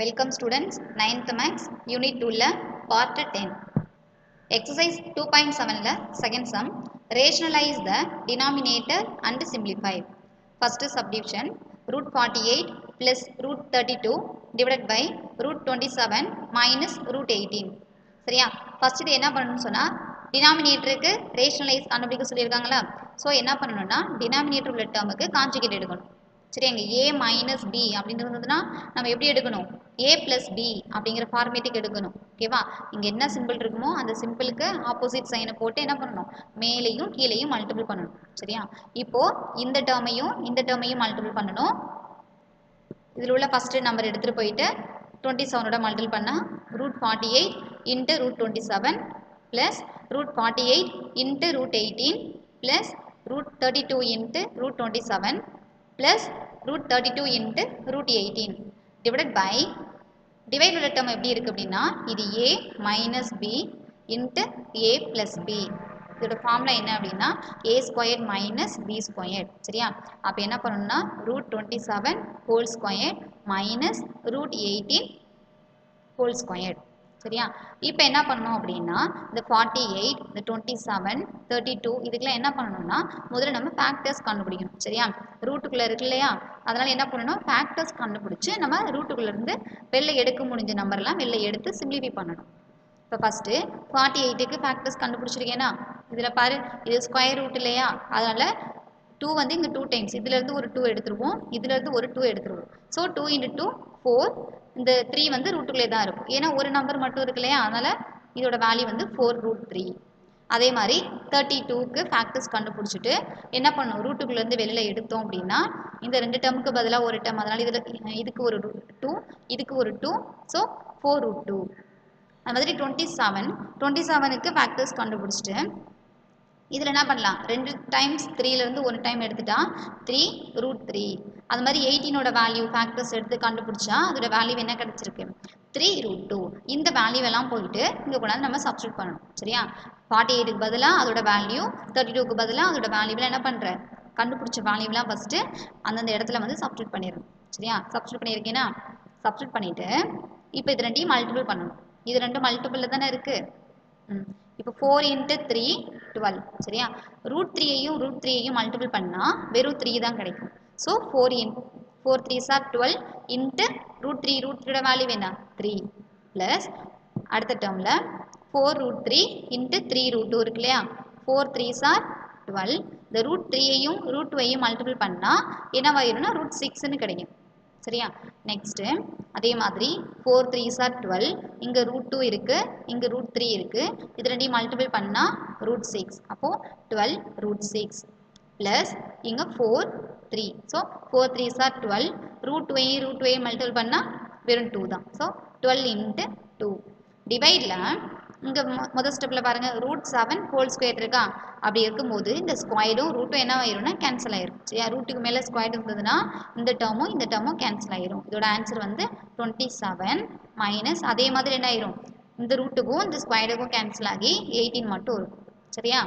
Welcome students, 9th Max, Unit 2 Part 10. Exercise 2.7 second sum, rationalize the denominator and simplify. First subdivision, root 48 plus root 32 divided by root 27 minus root 18. சரியா? first இது என்ன பண்ணணும்னு சொன்னா denominatorக்கு rationalize கண்டுபிடிக்க சொல்லியிருக்காங்களா? So என்ன பண்ணணும்னா denominator உள்ள டேர்முக்கு கான்ஜுகேட் எடுக்கணும். சரி, அங்கே a மைனஸ் பி அப்படின்னு இருந்ததுன்னா நம்ம எப்படி எடுக்கணும்? a பிளஸ் பி அப்படிங்கிற ஃபார்மேட்டுக்கு எடுக்கணும். ஓகேவா? இங்கே என்ன சிம்பிள் இருக்குமோ அந்த சிம்பிளுக்கு ஆப்போசிட் சைனை போட்டு என்ன பண்ணணும்? மேலேயும் கீழேயும் மல்டிபிள் பண்ணணும். சரியா? இப்போ இந்த டேர்மையும் மல்டிபிள் பண்ணணும். இதில் உள்ள ஃபர்ஸ்ட் நம்பர் எடுத்துகிட்டு போயிட்டு 27ஓட மல்டிபிள் பண்ணால் root 48 into root 27 plus root 48 into root 18 plus root 32 into root 27 plus root 32 into root 18 divided by divide உள்ள டேர்ம் எப்படி இருக்குது அப்படின்னா இது a minus B into a plus B. இதோட ஃபார்முலா என்ன அப்படின்னா a square minus b square. சரியா? அப்போ என்ன பண்ணணும்னா root 27 whole square minus root 18 whole square. சரியா? இப்போ என்ன பண்ணணும் அப்படின்னா இந்த 48 இந்த 27 32 இதுக்கெல்லாம் என்ன பண்ணணும்னா முதல்ல நம்ம ஃபேக்டர்ஸ் கண்டுபிடிக்கணும். சரியா? ரூட்டுக்குள்ளே இருக்கு இல்லையா, அதனால் என்ன பண்ணணும், ஃபேக்டர்ஸ் கண்டுபிடிச்சி நம்ம ரூட்டுக்குள்ளேருந்து வெளில எடுக்க முடிஞ்ச நம்பர்லாம் வெளில எடுத்து சிம்ப்ளிஃபை பண்ணணும். இப்போ ஃபஸ்ட்டு 48க்கு ஃபேக்டர்ஸ் கண்டுபிடிச்சிருக்கேன்னா இதில் பாரு, இது ஸ்கொயர் ரூட் இல்லையா, அதனால் 2 வந்து இங்கே 2 டைம்ஸ், இதுலேருந்து ஒரு 2 எடுத்துருவோம், இதுலேருந்து ஒரு 2 எடுத்துருவோம். ஸோ 2 × 2 4, இந்த 3 வந்து ரூட்டுக்குள்ளே தான் இருக்கும், ஏன்னா ஒரு நம்பர் மட்டும் இருக்கு இல்லையா, அதனால் இதோட வேல்யூ வந்து 4√3. அதே மாதிரி 32க்கு ஃபேக்டர்ஸ் கண்டுபிடிச்சிட்டு என்ன பண்ணணும், ரூட்டுக்குள்ளேருந்து வெளியில் எடுத்தோம் அப்படின்னா இந்த ரெண்டு டேர்முக்கு பதிலாக ஒரு டேர்ம், அதனால் இதுக்கு ஒரு 2 இதுக்கு ஒரு 2, ஸோ 4√2. அது மாதிரி 27க்கு ஃபேக்டர்ஸ் கண்டுபிடிச்சிட்டு இதில் என்ன பண்ணலாம், 2 டைம்ஸ் 3லேருந்து ஒரு டைம் எடுத்துட்டா 3√3. அது மாதிரி 18ஓட வேல்யூ ஃபேக்டர்ஸ் எடுத்து கண்டுபிடிச்சா அதோட வேல்யூ என்ன கிடச்சிருக்கு, 3√2. இந்த வேல்யூவெல்லாம் போயிட்டு இங்கே கொண்டாந்து நம்ம சப்ஸ்டியூட் பண்ணணும். சரியா? 48க்கு பதிலாக அதோட வேல்யூ, 32க்கு பதிலாக அதோட வேல்யூவில் என்ன பண்ணுற, கண்டுபிடிச்ச வேல்யூவெலாம் ஃபஸ்ட்டு அந்தந்த இடத்துல வந்து சப்ஸ்டியூட் பண்ணிடணும். சரியா? சப்ஸ்டியூட் பண்ணியிருக்கேன்னா சப்ஸ்டியூட் பண்ணிவிட்டு இப்போ இது ரெண்டையும் மல்டிபிள் பண்ணணும். இது ரெண்டும் மல்டிபிளில் தானே இருக்குது. இப்போ 4 × 3 12. சரியா? ரூட் 3யையும் மல்டிபிள் பண்ணால் வெறும் 3 தான் கிடைக்கும். So 4 3s are 12 into root 3யோட வேல்யூ என்ன, 3 ப்ளஸ் அடுத்த டேர்மில் 4√3 இன்ட்டு 3√2 இருக்கு இல்லையா, 4 3s are 12. இந்த ரூட் 3யையும் ரூட் 2யையும் மல்டிபிள் பண்ணால் என்னவாயிரும்னா ரூட் 6ன்னு கிடைக்கும். சரியா? நெக்ஸ்ட்டு அதே மாதிரி 4 3s are 12, இங்கே ரூட் 2 இருக்குது, இங்கே ரூட் 3 இருக்குது, இது ரெண்டையும் மல்டிபிள் பண்ணால் ரூட் 6, அப்போது 12√6 ப்ளஸ் இங்கே 4 3, ஸோ 4 3s are 12, ரூட் 2யையும் மல்டிபிள் பண்ணால் வெறும் 2 தான், ஸோ 12 × 2. டிவைடில் இங்கே முதல் ஸ்டெப்பில் பாருங்கள் ரூட் 7 ஹோல் ஸ்கொயர் இருக்கா, அப்படி இருக்கும்போது இந்த ஸ்கொயரும் ரூட்டும் என்ன ஆயிரும்னா கேன்சல் ஆயிரும். சரியா? ரூட்டுக்கு மேலே ஸ்கொயர் இருந்ததுன்னா இந்த டேர்மும் கேன்சல் ஆயிரும். இதோட ஆன்சர் வந்து 27 மைனஸ் அதே மாதிரி என்ன ஆயிரும், இந்த ரூட்டுக்கும் இந்த ஸ்கொயருக்கும் கேன்சல் ஆகி 18 மட்டும் இருக்கும். சரியா?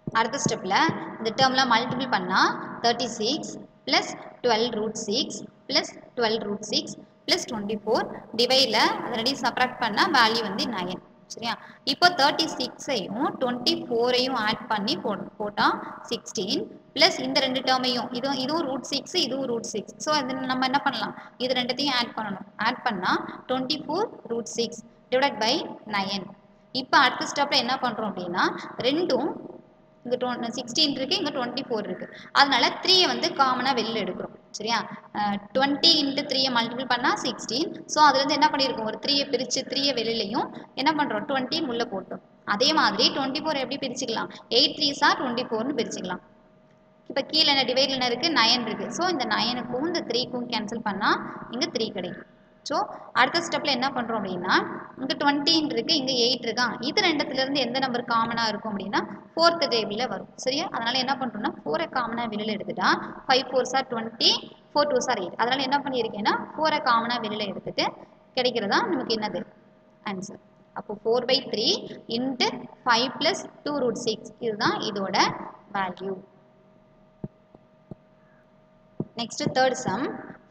அடுத்த ஸ்டெப்பில் இந்த டேர்மில் மல்டிபிள் பண்ணால் 36 ப்ளஸ் 12√6 ப்ளஸ் 12√6 ப்ளஸ் 24 டிவைடில் அதனடி சப்ராக்ட் பண்ணால் வேல்யூ வந்து 9. சரியா? இப்போ 36ஐயும் 24ஐயும் ஆட் பண்ணி போட்டால் 16 ப்ளஸ் இந்த ரெண்டு டேர்மையும் இதுவும் ரூட் 6 இதுவும் ரூட் 6, ஸோ அது நம்ம என்ன பண்ணலாம், இது ரெண்டுத்தையும் ஆட் பண்ணணும். ஆட் பண்ணால் 24√6 டிவைட் பை 9. இப்போ அடுத்த ஸ்டெப்பில் என்ன பண்ணுறோம் அப்படின்னா ரெண்டும் இங்கே 16 இருக்குது, இங்கே 24 இருக்குது, அதனால 3யை வந்து காமனாக வெளியில் எடுக்கிறோம். சரியா? 20 × 3யை மல்டிபிள் பண்ணால் 16, ஸோ அதுலேருந்து என்ன பண்ணியிருக்கோம், ஒரு 3யை பிரித்து 3யை வெளியிலையும் என்ன பண்ணுறோம் 20 உள்ளே போட்டோம். அதே மாதிரி 24 எப்படி பிரிச்சுக்கலாம், 8 3s are 24ன்னு பிரிச்சுக்கலாம். இப்போ கீழே என்ன டிவைடில் என்ன இருக்குது, 9 இருக்குது, ஸோ இந்த 9க்கும் இந்த 3க்கும் கேன்சல் பண்ணால் இங்கே 3 கிடைக்கும். ஸோ அடுத்த ஸ்டெப்பில் என்ன பண்ணுறோம் அப்படின்னா இங்கே 20 இருக்குது, இங்கே 8 இருக்கா, இது ரெண்டுத்துலேருந்து எந்த நம்பர் காமனாக இருக்கும் அப்படின்னா 4th டேபிளில் வரும். சரியா? அதனால் என்ன பண்ணுறோம்னா 4ஐ காமனாக வெளியில் எடுத்துட்டா 5 4s are 20, 4 2s are 8, அதனால் என்ன பண்ணியிருக்கேன்னா 4ஐ காமனாக வெளியில் எடுத்துட்டு கிடைக்கிறதா நமக்கு என்னது ஆன்சர். அப்போ 4/3 இன்ட்டு 5 + 2√6 இதுதான் இதோட value. Next third sum,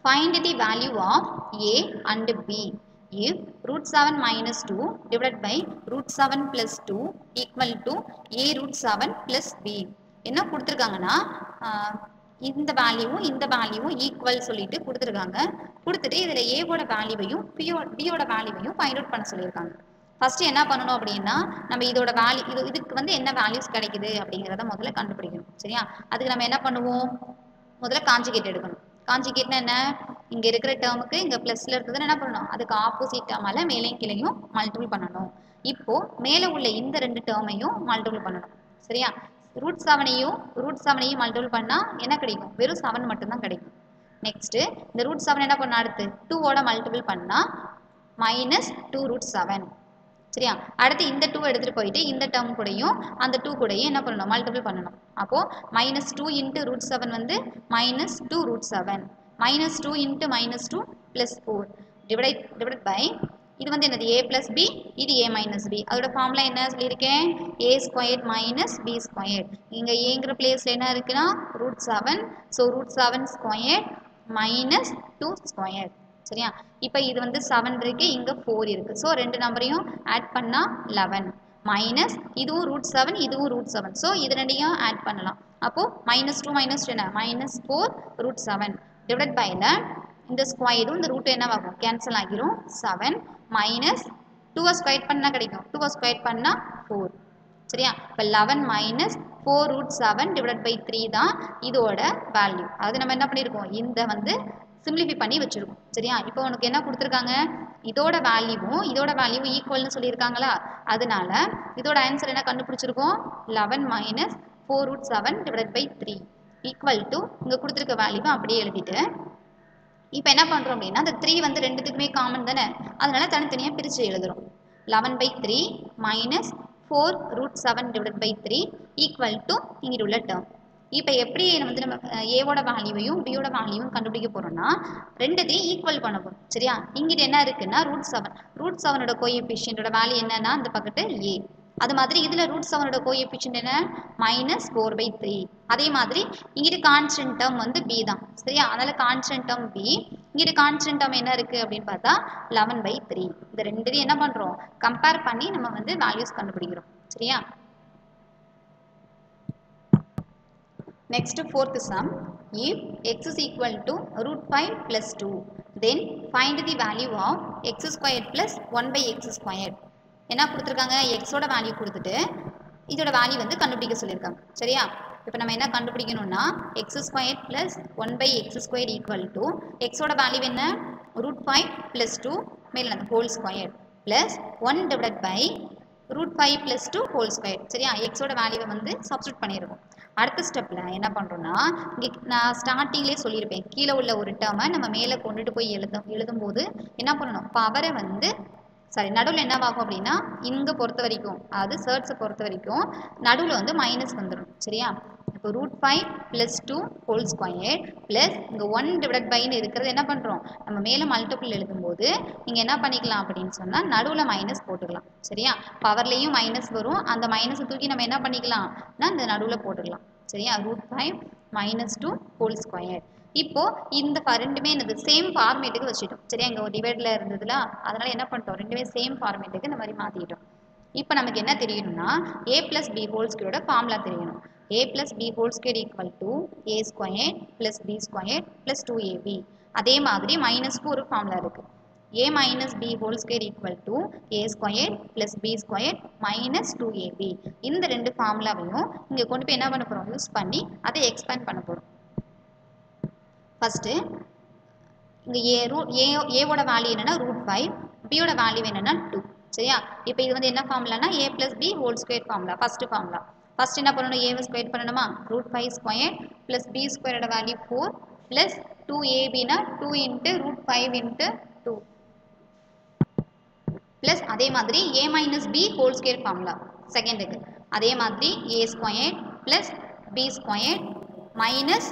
find the value of A and B. If root 7 minus 2 divided by root 7 plus 2 equal to A root 7 plus B. என்ன கொடுத்துருக்காங்கன்னா இந்த வேல்யூவும் ஈக்குவல் சொல்லிட்டு கொடுத்துருக்காங்க. கொடுத்துட்டு இதில் ஏவோட வேல்யூவையும் பியோட வேல்யூவையும் ஃபைண்ட் அவுட் பண்ண சொல்லியிருக்காங்க. ஃபஸ்ட்டு என்ன பண்ணணும் அப்படின்னா நம்ம இதோட வேல்யூ இதுக்கு வந்து என்ன வேல்யூஸ் கிடைக்குது அப்படிங்கிறத முதல்ல கண்டுபிடிக்கணும். சரியா? அதுக்கு நம்ம என்ன பண்ணுவோம், முதல்ல காஞ்சிகேட் எடுக்கணும். காஞ்சிகேட்னா என்ன, இங்கே இருக்கிற டேர்முக்கு இங்கே ப்ளஸில் இருக்கிறது என்ன பண்ணணும், அதுக்கு ஆப்போசிட் டேர்மால் மேலையும் கீழையும் மல்டிபிள் பண்ணணும். இப்போது மேலே உள்ள இந்த ரெண்டு டேர்மையும் மல்டிபிள் பண்ணணும். சரியா? ரூட் செவனையும் மல்டிபிள் பண்ணால் என்ன கிடைக்கும், வெறும் 7 மட்டும்தான் கிடைக்கும். நெக்ஸ்ட்டு இந்த ரூட் 7 என்ன பண்ணால் அடுத்து 2ஓட மல்டிபிள் பண்ணால் -2 ரூட் 7. சரியா? அடுத்து இந்த 2 எடுத்துகிட்டு போயிட்டு இந்த டேர்ம் கூடயும் அந்த 2 கூடயும் என்ன பண்ணணும், மல்டிபிள் பண்ணணும். அப்போது -2 இன்ட்டு ரூட் 7 வந்து -2 root 7. -2 into -2 plus 4 divide by இது வந்து என்னது a ப்ளஸ் பி, இது a மைனஸ் பி. அதோட ஃபார்முலா என்ன சொல்லியிருக்கேன், a square minus b square. இங்கே ஏங்கிற பிளேஸில் என்ன இருக்குன்னா root 7. So root 7 square minus 2 square. சரியா? இப்போ இது வந்து 7 இருக்கு, இங்கே 4 இருக்கு. ஸோ ரெண்டு நம்பரையும் ஆட் பண்ணால் 11 மைனஸ் இதுவும் ரூட் 7 இதுவும் ரூட் 7. ஸோ இது ரெண்டையும் ஆட் பண்ணலாம். அப்போது -2 -2 என்ன -4 ரூட் 7 டிவைட் பைல இந்த ஸ்கொயரும் இந்த ரூட் என்னவாகும், கேன்சல் ஆகிரும். 7 மைனஸ் 2 ஸ்கொயர் பண்ணால் கிடைக்கும், 2 ஸ்கொயர் பண்ணால் 4. சரியா? இப்போ 11 மைனஸ் 4 ரூட் 7 டிவைட் பை 3 தான் இதோட வேல்யூ. அது நம்ம என்ன பண்ணியிருக்கோம், இந்த வந்து சிம்பிளிஃபை பண்ணி வச்சுருக்கோம். சரியா? இப்போ உனக்கு என்ன கொடுத்துருக்காங்க, இதோட வேல்யூவும் ஈக்குவல்னு சொல்லியிருக்காங்களா, அதனால இதோட ஆன்சர் என்ன கண்டுபிடிச்சிருக்கோம், 11 minus 4 root 7 divide by 3 equal to இங்கே கொடுத்துருக்க வேல்யூவை அப்படியே எழுதிட்டு இப்போ என்ன பண்ணுறோம் அப்படின்னா அந்த 3 வந்து ரெண்டுத்துக்குமே காமன் தானே, அதனால தனித்தனியாக பிரித்து எழுதுகிறோம். 11/3 minus 4 root 7 divide by 3 equal to இங்கிட்டு உள்ள டேர்ம். இப்போ எப்படி வந்து நம்ம ஏவோட வேல்யூவையும் பியோட வேல்யூவும் கண்டுபிடிக்க போகிறோம்னா ரெண்டுத்தையும் ஈக்குவல் பண்ண போகிறோம். சரியா? இங்கிட்ட என்ன இருக்குன்னா ரூட் 7ஓட கோஎஃபிஷியன்ட்டோட வேல்யூ என்னன்னா அந்த பக்கத்து ஏ. அது மாதிரி இதில் ரூட் 7ஓட கோஎஃபிஷியன்ட் என்ன -4/3. அதே மாதிரி இங்கிட்டு கான்ஸ்டன்ட் டேர்ம் வந்து பி தான். சரியா? அதனால் கான்ஸ்டன்ட் டேர்ம் பி, இங்கிட்டு கான்ஸ்டன்ட் டேர்ம் என்ன இருக்குது அப்படின்னு பார்த்தா 11/3. இந்த ரெண்டையும் என்ன பண்ணுறோம், கம்பேர் பண்ணி நம்ம வந்து வேல்யூஸ் கண்டுபிடிக்கிறோம். சரியா? Next, fourth sum. If x is equal to root 5 plus 2, then find the value of x squared plus 1/x squared. என்ன கொடுத்துருக்காங்க, எக்ஸோட வேல்யூ கொடுத்துட்டு இதோட வேல்யூ வந்து கண்டுபிடிக்க சொல்லியிருக்காங்க. சரியா? இப்போ நம்ம என்ன கண்டுபிடிக்கணும்னா x square plus 1/x square equal to எக்ஸோட வேல்யூ என்ன ரூட் 5 ப்ளஸ் 2 மேலே அந்த whole square plus 1 divide by root 5 plus 2 whole square. சரியா? எக்ஸோட வேல்யூவை வந்து சப்ஸ்டியூட் பண்ணியிருக்கோம். அடுத்த ஸ்டெப்பில் என்ன பண்ணுறோன்னா இங்கே நான் ஸ்டார்டிங்லேயே சொல்லியிருப்பேன், கீழே உள்ள ஒரு டேர்மை நம்ம மேலே கொண்டுட்டு போய் எழுதும்போது என்ன பண்ணணும், பவரை வந்து நடுவில் என்னவாகும் அப்படின்னா இங்கே பொறுத்த வரைக்கும் அதாவது சர்ட்ஸை பொறுத்த வரைக்கும் நடுவில் வந்து மைனஸ் வந்துடும். சரியா? இப்போ root 5 plus 2 whole square plus இங்கே 1 டிவைட் பைன்னு இருக்கிறது என்ன பண்ணுறோம், நம்ம மேலே மல்டிபிள் எழுதும்போது நீங்கள் என்ன பண்ணிக்கலாம் அப்படின்னு சொன்னால் நடுவில் மைனஸ் போட்டுக்கலாம். சரியா? பவர்லேயும் மைனஸ் வரும், அந்த மைனஸை தூக்கி நம்ம என்ன பண்ணிக்கலாம்னா இந்த நடுவில் போட்டுக்கலாம். சரியா? Root 5 -2 whole square. இப்போது இந்த ரெண்டுமே எனக்கு சேம் ஃபார்மேட்டுக்கு வச்சுட்டோம். சரியா? இங்கே ஒரு டிவைடில் இருந்ததுல, அதனால் என்ன பண்ணிட்டோம், ரெண்டுமே சேம் ஃபார்மேட்டுக்கு இந்த மாதிரி மாற்றிட்டோம். இப்போ நமக்கு என்ன தெரியணும்னா a + b ஹோல் ஸ்கொயரோட ஃபார்முலா தெரியணும். a + b whole square equal to a square plus b square plus 2ab. அதே மாதிரி மைனஸ்க்கு ஒரு ஃபார்முலா இருக்குது. a minus b whole square equal to a square plus b square minus 2ab. இந்த ரெண்டு ஃபார்முலாவையும் இங்கே கொண்டு போய் என்ன பண்ண போகிறோம், யூஸ் பண்ணி அதை எக்ஸ்பேண்ட் பண்ண போகிறோம். ஃபஸ்ட்டு இங்கே ஏவோட வேல்யூ என்னென்னா ரூட் 5, பியோட வேல்யூ என்னென்னா 2. சரியா? இப்போ இது வந்து என்ன ஃபார்முலானா a + b whole square formula. First என்ன பண்ணணும், ஏவை ஸ்கொயர் பண்ணணுமா, ரூட் 5 ஸ்கொயர் ப்ளஸ் b ஸ்கொயரோட வேல்யூ 4 ப்ளஸ் 2abனா 2 இன்ட்டு ரூட் 5 இன்ட்டு 2 ப்ளஸ் அதே மாதிரி a minus b whole square formula செகண்டுக்கு. அதே மாதிரி a square plus b square minus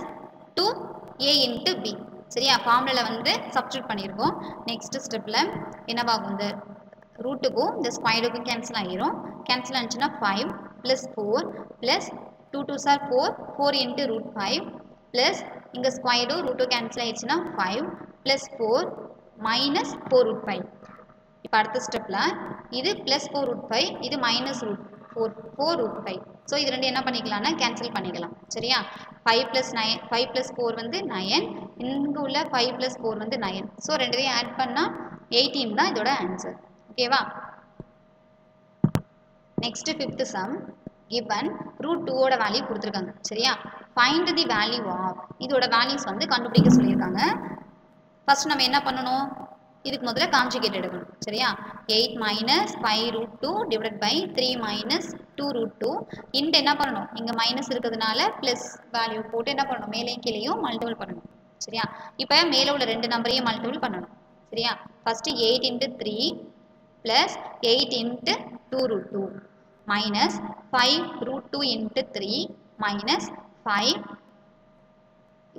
2a into b. சரியா? ஃபார்முலாவில் வந்து சப்ஸ்டியூட் பண்ணியிருக்கோம். நெக்ஸ்ட் ஸ்டெப்பில் என்னவாகும், இந்த ரூட்டுக்கும் இந்த ஸ்கொயருக்கும் கேன்சல் ஆகிரும். கேன்சல் ஆனிச்சுன்னா 5 plus 4 plus 2 2s are 4 into root 5 plus இங்கே ஸ்கொயரும் ரூட்டும் கேன்சல் ஆகிடுச்சுன்னா 5 ப்ளஸ் 4 minus 4 root 5. இப்போ அடுத்த ஸ்டெப்பில் இது ப்ளஸ் 4 root 5, இது மைனஸ் four root 5. ஸோ இது ரெண்டு என்ன பண்ணிக்கலாம்னா கேன்சல் பண்ணிக்கலாம். சரியா? 5 + 4 வந்து 9, இங்கே உள்ள 5 + 4 வந்து 9. ஸோ ரெண்டையும் ஆட் பண்ணால் 18 தான் இதோட ஆன்சர். ஓகேவா? Next fifth some. given root 2 ஓட வேல்யூ கொடுத்துருக்காங்க. சரியா? find the value of, இதோட வேல்யூஸ் வந்து கண்டுபிடிக்க சொல்லியிருக்காங்க. ஃபர்ஸ்ட் நம்ம என்ன பண்ணணும்? இதுக்கு முதல்ல கான்ஜுகேட் எடுக்கணும். சரியா? 8 minus 5 root 2 divided by 3 minus 2 root 2. Int என்ன பண்ணணும்? இங்கே மைனஸ் இருக்கிறதுனால ப்ளஸ் வேல்யூ போட்டு என்ன பண்ணணும்? மேலேயும் கீழேயும் மல்டிபிள் பண்ணணும். சரியா? இப்போ மேலே உள்ள ரெண்டு நம்பரையும் மல்டிபிள் பண்ணணும். சரியா? First 8 × 3 plus 8 × 2 root 2 minus 5 root 2 × 3 minus 5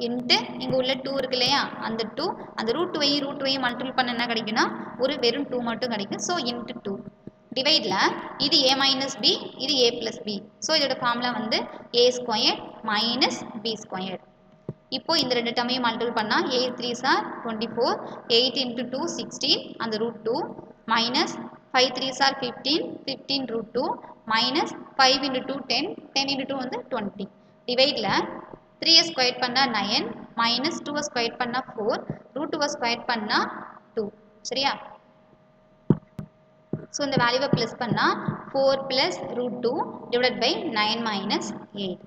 into இங்கே உள்ள 2 இருக்கு இல்லையா? அந்த 2 அந்த ரூட் 2வையும் மல்டிபிள் பண்ண என்ன கிடைக்குன்னா ஒரு வெறும் 2 மட்டும் கிடைக்கும். ஸோ இன்ட்டு 2 டிவைடில் இது a minus b, இது a plus b. ஸோ இதோட ஃபார்முலா வந்து a² minus b². இப்போ இந்த ரெண்டு டேர்மையும் மல்டிபிள் பண்ணால் 8 3s are 24, 8 × 2 16, அந்த root 2 minus 5 3s are 15, 15 root 2 minus 5 × 2 10, 10 × 2 வந்து 20. டிவைடில் 3 ஸ்கொயர் பண்ணால் 9, மைனஸ் 2 ஸ்கொயர் பண்ணால் 4, ரூட் 2 ஸ்கொயர் பண்ணால் 2. சரியா? ஸோ இந்த வேல்யூவை ப்ளஸ் பண்ணால் 4 + root 2 divided by 9 minus 8.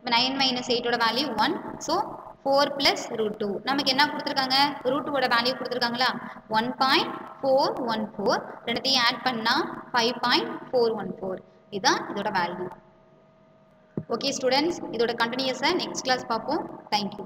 9 minus 8ஓட வேல்யூ 1. So 4 + root 2. நமக்கு என்ன கொடுத்துருக்காங்க? root 2ஓட வேல்யூ கொடுத்துருக்காங்களா? 1.414. ரெண்டுத்தையும் ஆட் பண்ணால் 5.414. இதுதான் இதோட வேல்யூ. ஓகே ஸ்டூடெண்ட்ஸ், இதோட கண்டினியூஸை நெக்ஸ்ட் கிளாஸ் பார்ப்போம். தேங்க்யூ.